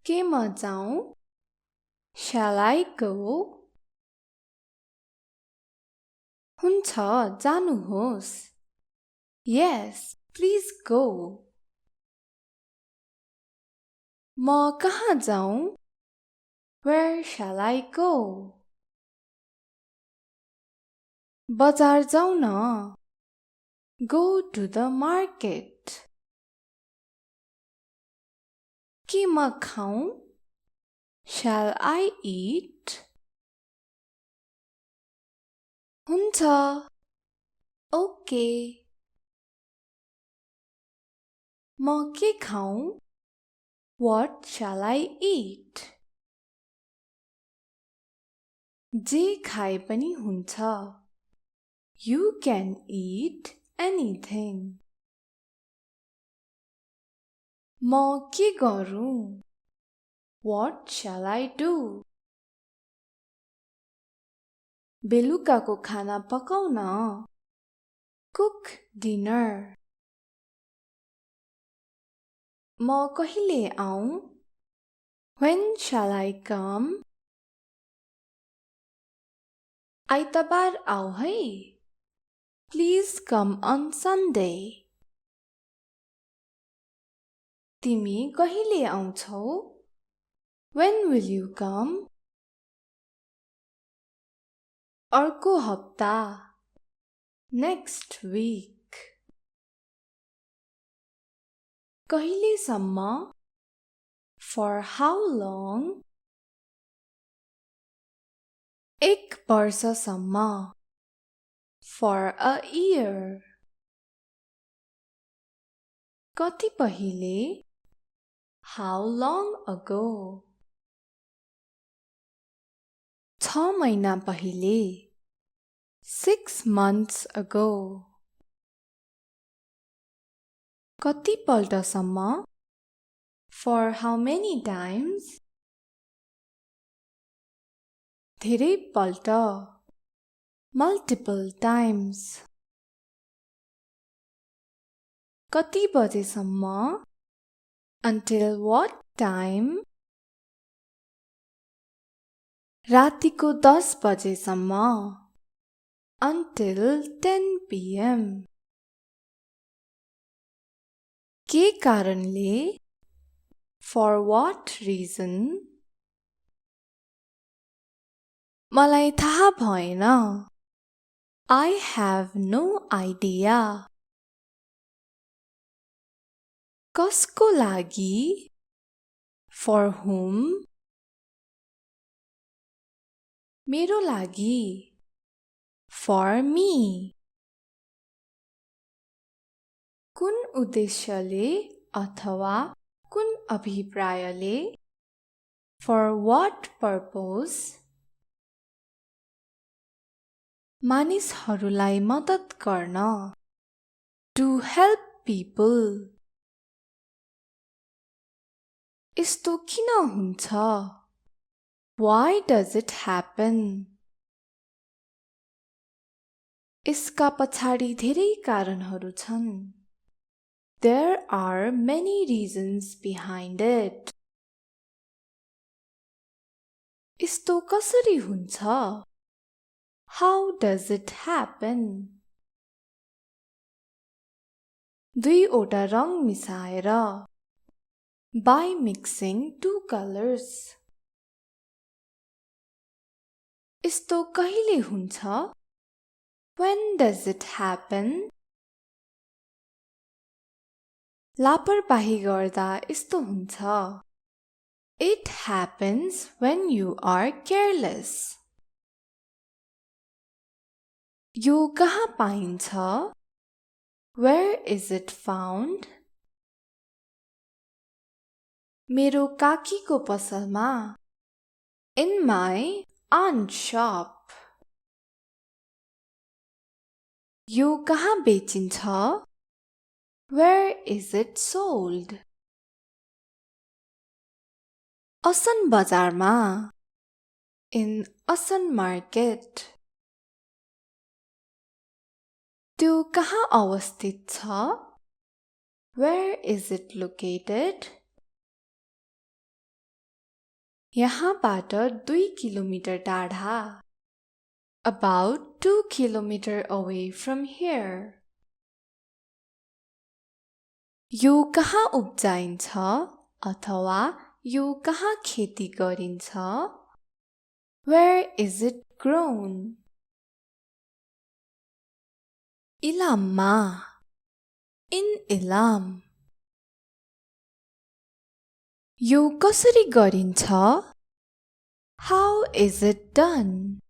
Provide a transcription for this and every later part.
के म जाऊँ? Shall I go? हुन्छ, जानुहोस्. Yes, please go. म कहाँ जाऊँ? Where shall I go? बजार जाऊ न. Go to the market. के म खाऊँ? Shall I eat? हुन्छ. Okay. म के खाऊँ? What shall I eat? जे खाए पनि हुन्छ. You can eat anything. म के गरूँ? What shall I do? बेलुकाको खाना पकाउन. Cook dinner. म कहिले आऊँ? When shall I come? आइतबार आऊ है. Please come on Sunday. तिमी कहिले आउँछौ? When will you come? अर्को हप्ता. Next week. कहिलेसम्म? For how long? एक वर्षसम्म. For a year. कति पहिले? How long ago? 6 महिना पहिले. 6 months ago. कति पल्टसम्म? For how many times? धेरै पल्ट. Multiple times. कति बजेसम्म? Until what time? रातिको 10 बजेसम्म. Until 10 p.m. के कारणले? For what reason? मलाई थाहा भएन. I have no idea. कसको लागि? For whom? मेरो लागि. For me. कुन उद्देश्यले अथवा कुन अभिप्रायले? For what purpose? मानिसहरूलाई मद्दत गर्न. To help people. यस्तो किन हुन्छ? Why does it happen? यसका पछाडि धेरै कारणहरू छन्. There are many reasons behind it. यस्तो कसरी हुन्छ? How does it happen? दुईवटा रङ मिसाएर. By mixing two colors. यस्तो कहिले हुन्छ? When does it happen? लापरवाही गर्दा यस्तो हुन्छ. It happens when you are careless. यो कहाँ पाइन्छ? Where is it found? मेरो काकीको पसलमा. In my aunt's shop. यो कहाँ बेचिन्छ? Where is it sold? असन बजारमा. In Asan market. त्यो कहाँ अवस्थित छ? Where is it located? यहाँबाट 2 किलोमिटर टाढा. About 2 kilometer away from here. यो कहाँ उब्जाइन्छ अथवा यो कहाँ खेती गरिन्छ? Where is it grown? इलाममा. In Ilam. यो कसरी गरिन्छ? How is it done?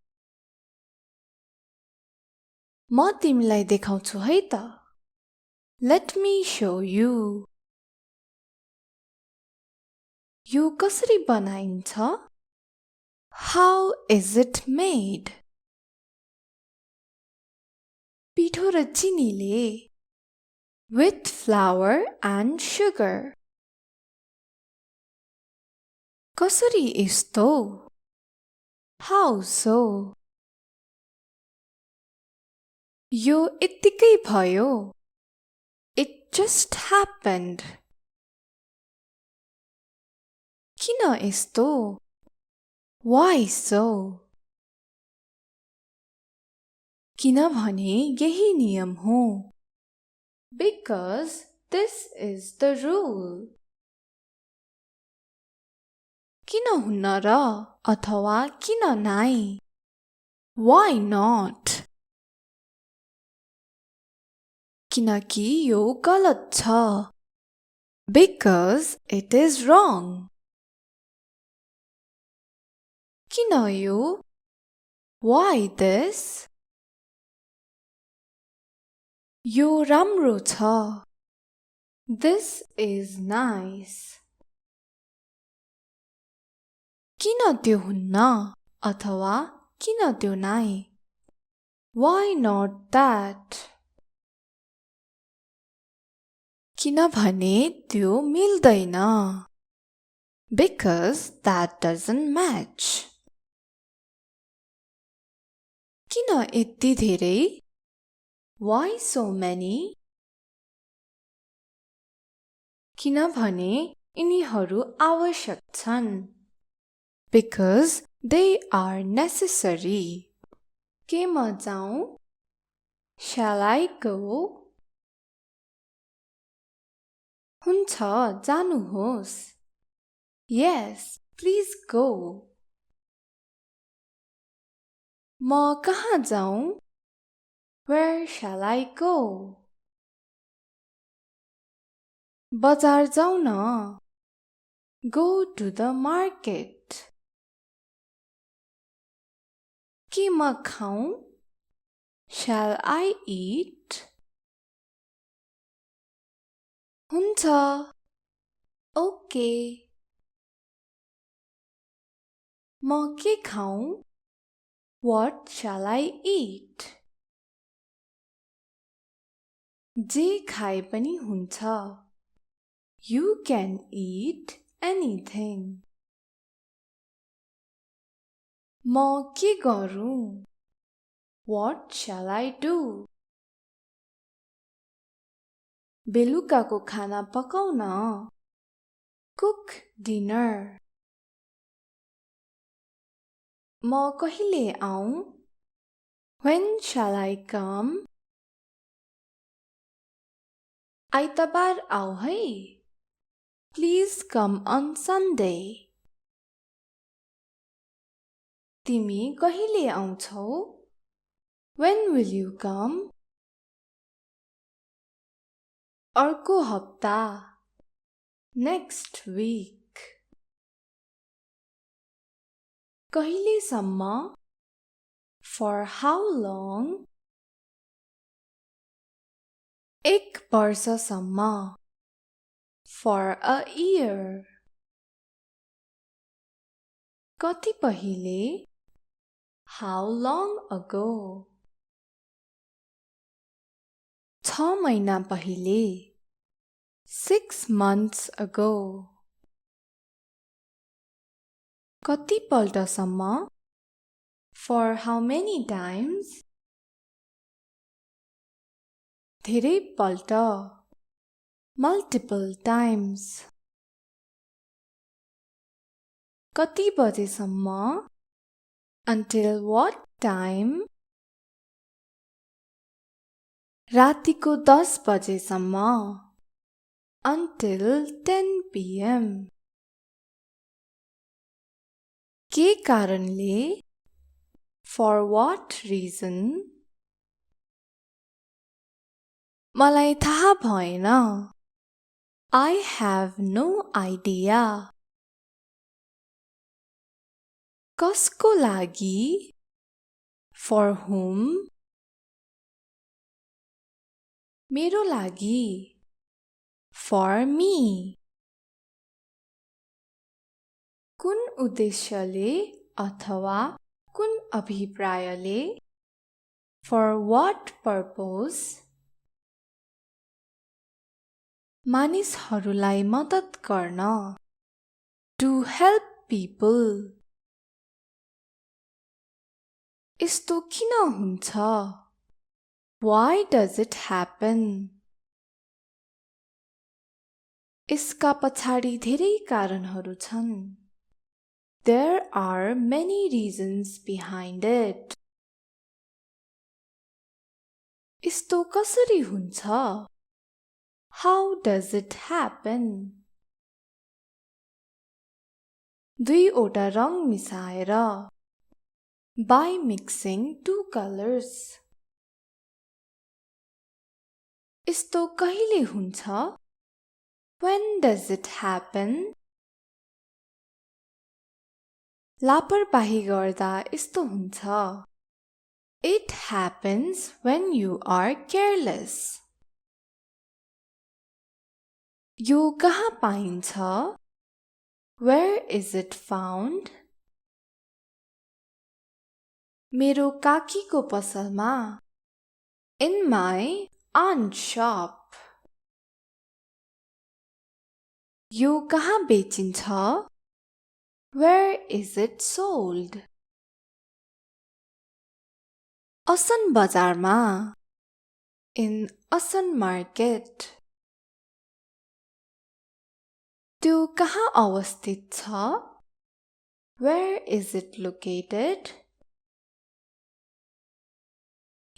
म तिमीलाई देखाउँछु है त. Let me show you. यो कसरी बनाइन्छ? How is it made? पिठो र चिनीले. With flour and sugar. कसरी यस्तो? How so? यो यत्तिकै भयो. It just happened. किन यस्तो? Why so? किनभने यही नियम हो. Because this is the rule. किन हुन्न र अथवा किन नाइ? Why not? किनकि यो गलत छ. Because it is wrong. किन यो? Why this? यो राम्रो छ. This is nice. किन त्यो हुन्न अथवा किन त्यो नाइ? Why not that? किनभने त्यो मिल्दैन. Because that doesn't match. किन यति धेरै? Why so many? किनभने यिनीहरू आवश्यक छन्. Because they are necessary. के म जाऊँ? Shall I go? हुन्छ, जानुहोस्. Yes, please go. म कहाँ जाऊँ? Where shall I go? बजार जाऊ न. Go to the market. के म खाऊँ? Shall I eat? हुन्छ. Okay. म के खाऊँ? What shall I eat? जे खाए पनि हुन्छ. You can eat anything. म के गरूँ? What shall I do? बेलुकाको खाना पकाउन. Cook dinner. म कहिले आऊँ? When shall I come? आइतबार आऊ है. Please come on Sunday. तिमी कहिले आउँछौ? When will you come? अर्को हप्ता. Next week. कहिलेसम्म? For how long? एक वर्षसम्म. For a year. कति पहिले? How long ago? 6 महिना पहिले. 6 months ago. कति पल्टसम्म? For how many times? धेरै पल्ट. Multiple times. कति बजेसम्म? Until what time? रातिको 10 बजेसम्म. Until 10 p.m. के कारणले? For what reason? मलाई थाहा भएन. I have no idea. कसको लागि? For whom? मेरो लागि. For me. कुन उद्देश्यले अथवा कुन अभिप्रायले? For what purpose? मानिसहरूलाई मद्दत गर्न. To help people. यस्तो किन हुन्छ? Why does it happen? यसका पछाडि धेरै कारणहरू छन्. There are many reasons behind it. यस्तो कसरी हुन्छ? How does it happen? दुईवटा रङ मिसाएर. By mixing two colors. यस्तो कहिले हुन्छ? When does it happen? लापरवाही गर्दा यस्तो हुन्छ. It happens when you are careless. यो कहाँ पाइन्छ? Where is it found? मेरो काकीको पसलमा. In my aunt's shop. यो कहाँ बेचिन्छ? Where is it sold? असन बजारमा. In Asan market. त्यो कहाँ अवस्थित छ? Where is it located?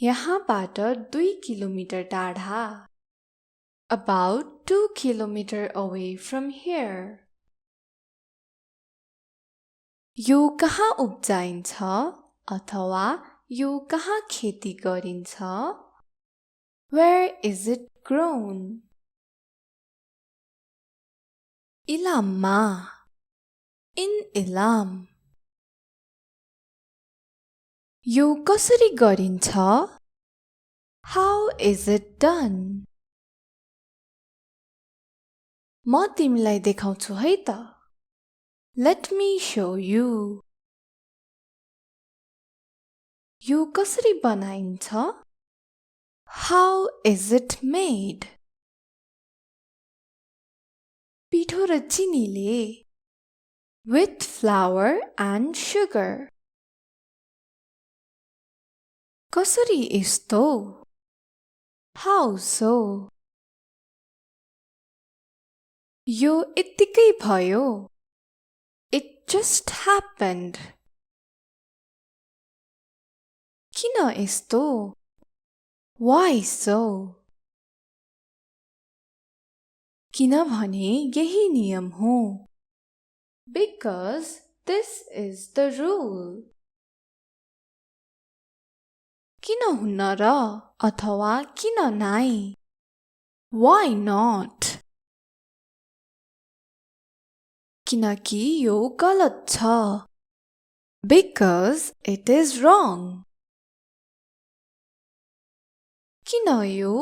यहाँबाट 2 किलोमिटर टाढा. About 2 kilometers away from here. यो कहाँ उब्जाइन्छ अथवा यो कहाँ खेती गरिन्छ? Where is it grown? इलाममा. In Ilam. यो कसरी गरिन्छ? How is it done? म तिमीलाई देखाउँछु है त. Let me show you. यो कसरी बनाइन्छ? How is it made? पिठो र चिनीले. With flour and sugar. कसरी यस्तो? How so? यो यत्तिकै भयो. It just happened. किन यस्तो? Why so? किनभने यही नियम हो. Because this is the rule. किन हुन्न र अथवा किन नाइ? Why not? किनकि यो गलत छ. Because it is wrong. किन यो?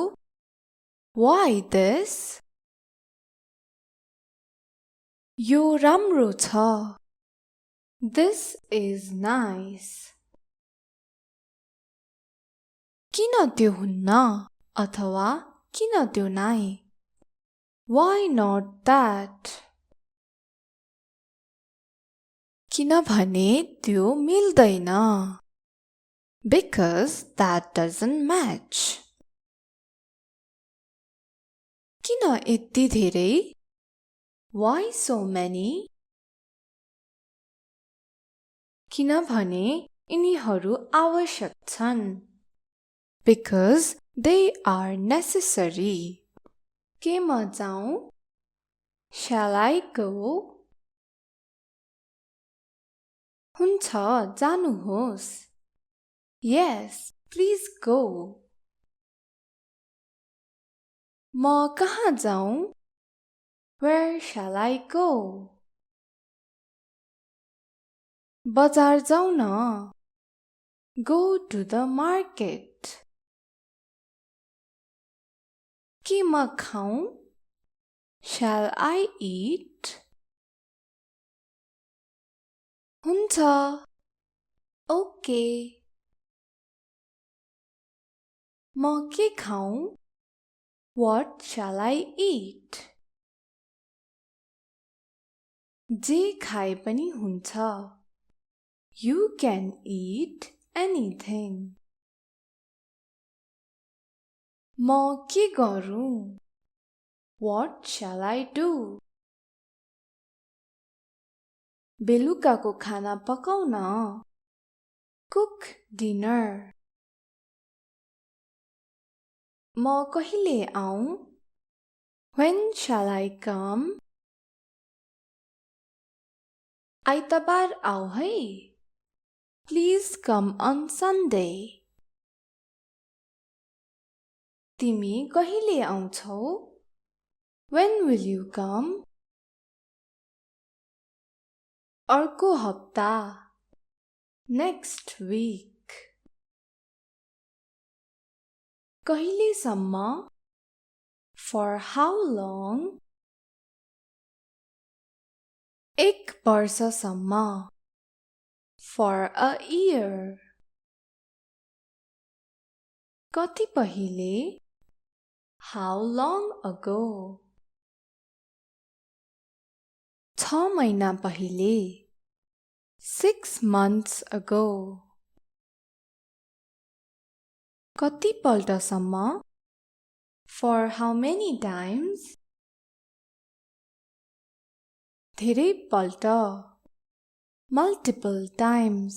Why this? यो राम्रो छ. This is nice. किन त्यो हुन्न अथवा किन त्यो नाइ? Why not that? किनभने त्यो मिल्दैन. Because that doesn't match. किन यति धेरै? Why so many? किनभने यिनीहरू आवश्यक छन् because they are necessary के म जाऊँ shall I go हुन्छ जानुहोस् yes please go म कहाँ जाऊँ where shall I go बजार जाऊ न go to the market के म खाऊँ shall I eat हुन्छ okay म के खाऊँ what shall I eat जे खाए पनि हुन्छ you can eat anything म के गरूँ what shall I do बेलुकाको खाना पकाउन cook dinner म कहिले आऊँ when shall I come आइतबार आऊ है please come on Sunday तिमी कहिले आउँछौ when will you come अर्को हप्ता next week कहिलेसम्म for how long एक वर्षसम्म for a year कति पहिले how long ago 6 महिना पहिले 6 months ago कति पल्टसम्म for how many times धेरै पल्ट multiple times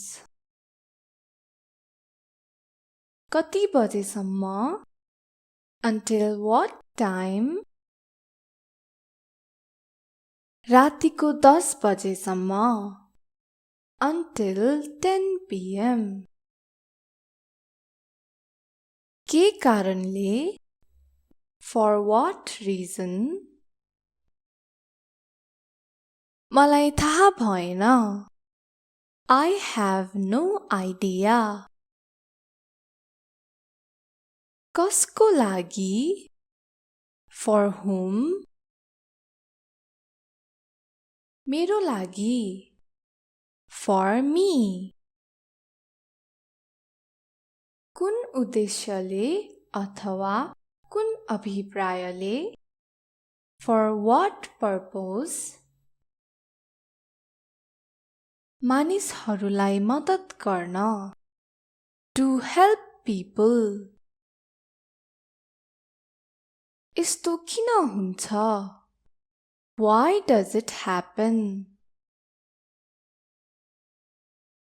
कति बजेसम्म until what time रातिको 10 बजेसम्म until 10 p.m. के कारणले for what reason मलाई थाहा भएन I have no idea कसको लागि for whom मेरो लागि for me कुन उद्देश्यले अथवा कुन अभिप्रायले for what purpose मानिसहरूलाई मद्दत गर्न to help people यस्तो किन हुन्छ why does it happen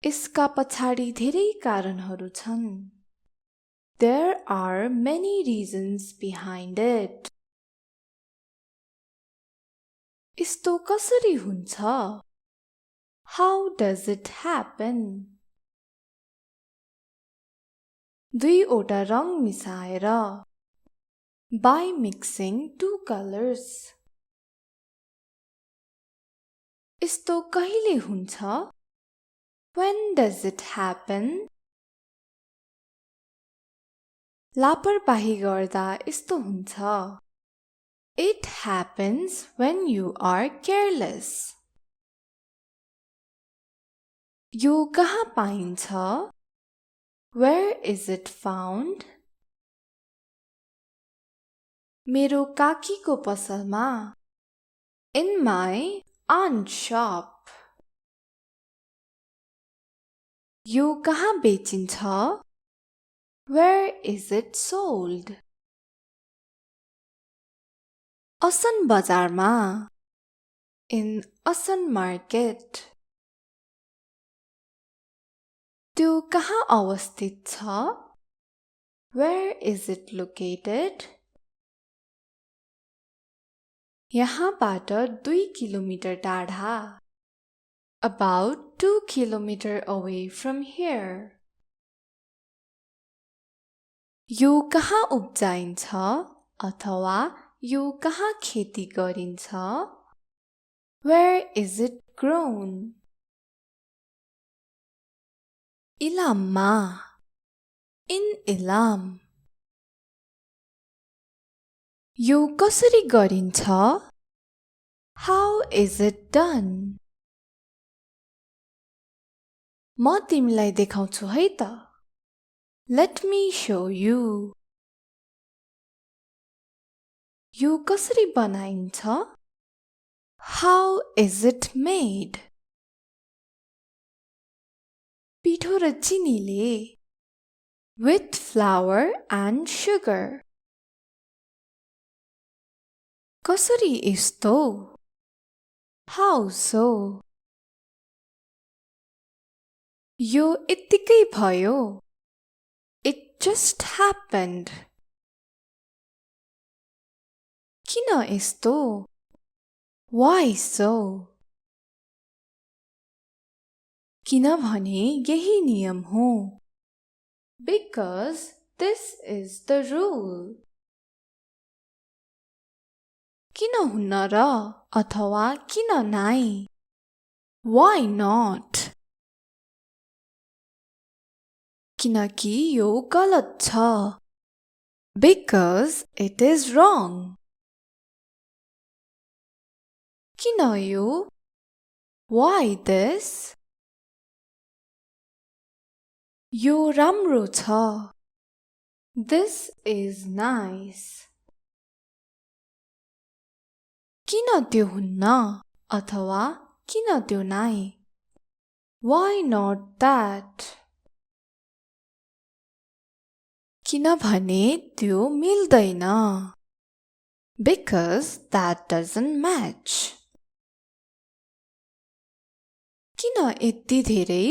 यसका पछाडि धेरै कारणहरू छन् there are many reasons behind it यस्तो कसरी हुन्छ how does it happen दुईवटा रङ मिसाएर by mixing two colors यस्तो कहिले हुन्छ when does it happen लापरवाही गर्दा यस्तो हुन्छ it happens when you are careless यो कहाँ पाइन्छ where is it found मेरो काकीको पसलमा in my aunt's shop यो कहाँ बेचिन्छ where is it sold असन बजारमा in असन market त्यो कहाँ अवस्थित छ? Where is it located? यहाँबाट 2 किलोमिटर टाढा. About 2 kilometers away from here. यो कहाँ उब्जाइन्छ अथवा यो कहाँ खेती गरिन्छ? Where is it grown? इलाममा. In Ilam. यो कसरी गरिन्छ? How is it done? म तिमीलाई देखाउँछु है त. Let me show you. यो कसरी बनाइन्छ? How is it made? पिठो र चिनीले. With flour and sugar. कसरी यस्तो? How so? यो यत्तिकै भयो. It just happened. किन यस्तो? Why so? किनभने यही नियम हो. Because this is the rule. किन हुन्न र अथवा किन नाइ? Why not? किनकि यो गलत छ. Because it is wrong. किन यो? Why this? यो राम्रो छ. This is nice. किन त्यो हुन्न अथवा किन त्यो नाइ? Why not that? किनभने त्यो मिल्दैन. Because that doesn't match. किन यति धेरै?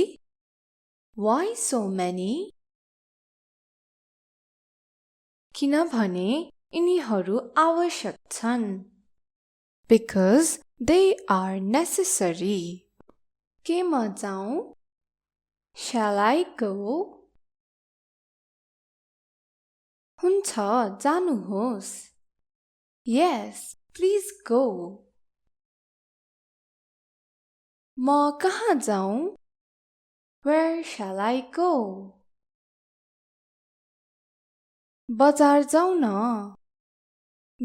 Why so many? किनभने यिनीहरू आवश्यक छन्. Because they are necessary. के म जाऊँ? Shall I go? हुन्छ, जानुहोस्. Yes, please go. म कहाँ जाऊँ? Where shall I go? बजार जाऊ न.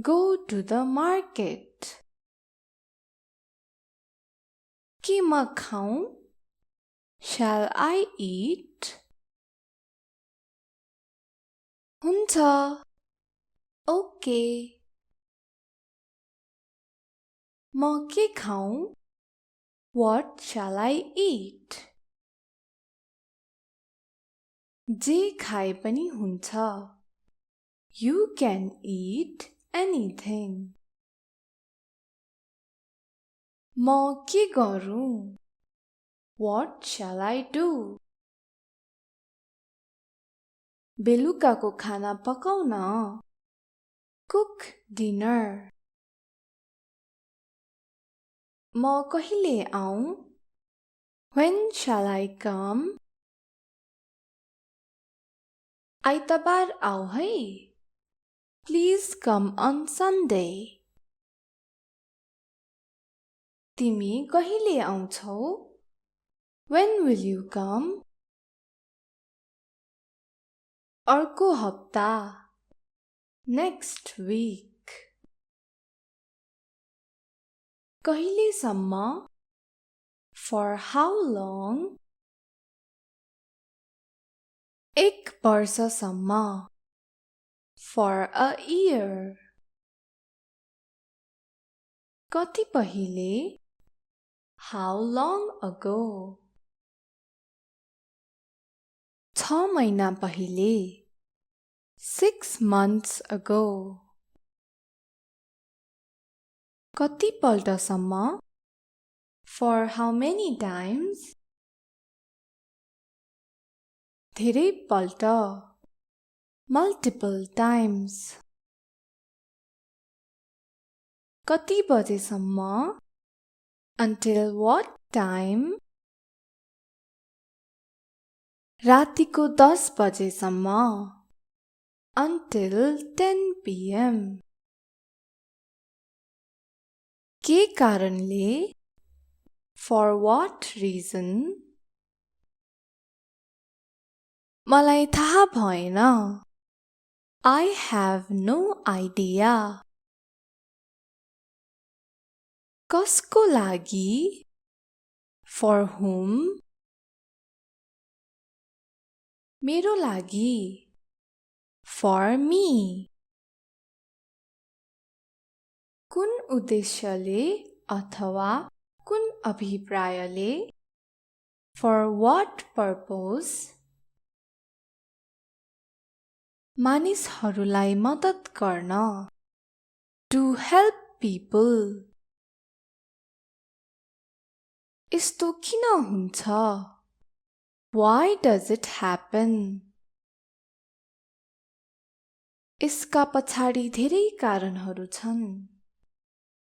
Go to the market. के म खाऊँ? Shall I eat? हुन्छ. Okay. म के खाऊँ? What shall I eat? जे खाए पनि हुन्छ. You can eat anything. म के गरूँ? What shall I do? बेलुकाको खाना पकाउन. Cook dinner. म कहिले आऊँ? When shall I come? आइतबार आऊ है. Please come on Sunday. तिमी कहिले आउँछौ? When will you come? अर्को हप्ता. Next week. कहिलेसम्म? For how long? एक वर्षसम्म. For a year. कति पहिले? How long ago? 6 महिना पहिले. 6 months ago. कति पल्टसम्म? For how many times? धेरै पल्ट multiple times कति बजेसम्म until what time रातिको 10 बजेसम्म until 10 p.m. के कारणले for what reason मलाई थाहा भएन I have no idea कसको लागि for whom मेरो लागि for me कुन उद्देश्यले अथवा कुन अभिप्रायले for what purpose मानिसहरूलाई मद्दत गर्न to help people यस्तो किन हुन्छ Why does it happen यसका पछाडि धेरै कारणहरू छन्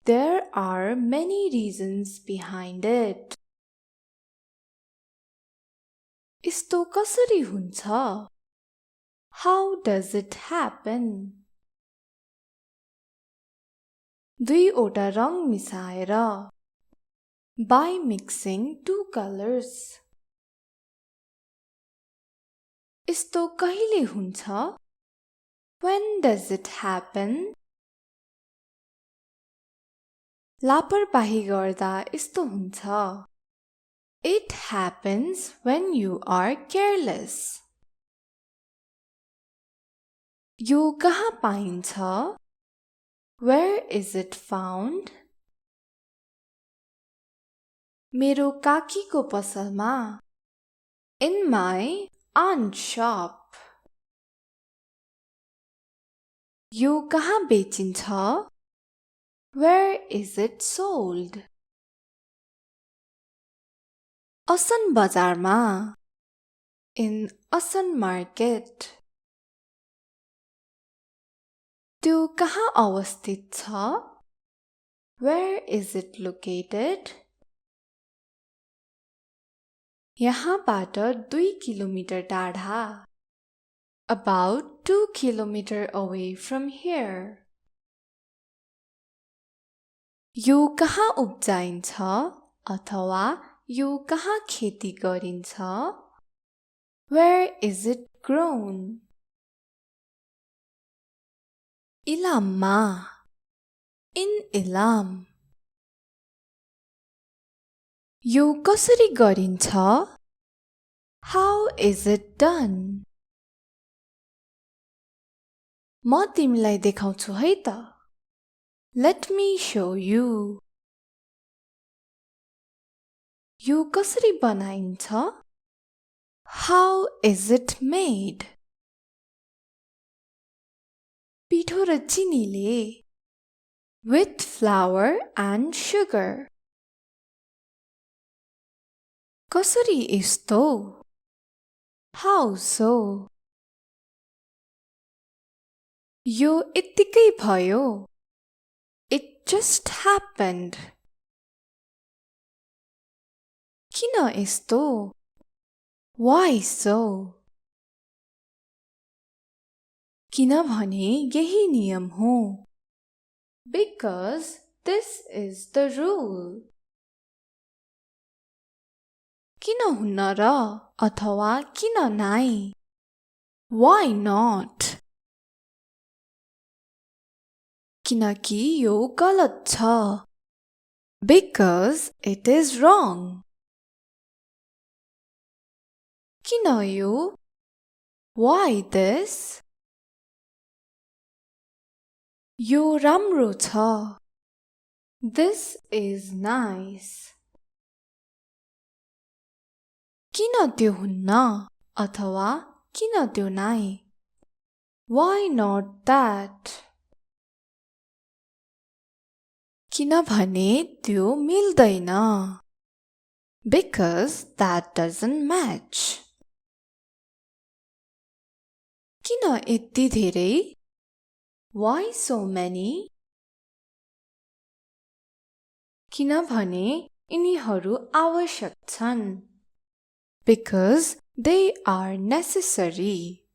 There are many reasons behind it यस्तो कसरी हुन्छ How does it happen दुईवटा रङ मिसाएर By mixing two colors यस्तो कहिले हुन्छ When does it happen लापरवाही गर्दा यस्तो हुन्छ It happens when you are careless यो कहाँ पाइन्छ Where is it found मेरो काकीको पसलमा In my aunt's shop यो कहाँ बेचिन्छ Where is it sold असन बजारमा In असन market त्यो कहाँ अवस्थित छ Where is it located यहाँबाट 2 किलोमिटर टाढा About 2 kilometers away from here यो कहाँ उब्जाइन्छ अथवा यो कहाँ खेती गरिन्छ Where is it grown इलाममा In Ilam यो कसरी गरिन्छ How is it done म तिमीलाई देखाउँछु है त Let me show you यो कसरी बनाइन्छ How is it made पिठो र चिनीले With flour and sugar कसरी यस्तो How so यो यत्तिकै भयो It just happened किन यस्तो Why so किनभने यही नियम हो Because this is the rule किन हुन्न र अथवा किन नाइ Why not किनकि यो गलत छ Because it is wrong किन यो Why this यो राम्रो छ This is nice किन त्यो हुन्न अथवा किन त्यो नाइ Why not that किनभने त्यो मिल्दैन Because that doesn't match किन यति धेरै? Why so many? किनभने यिनीहरू आवश्यक छन्. Because they are necessary.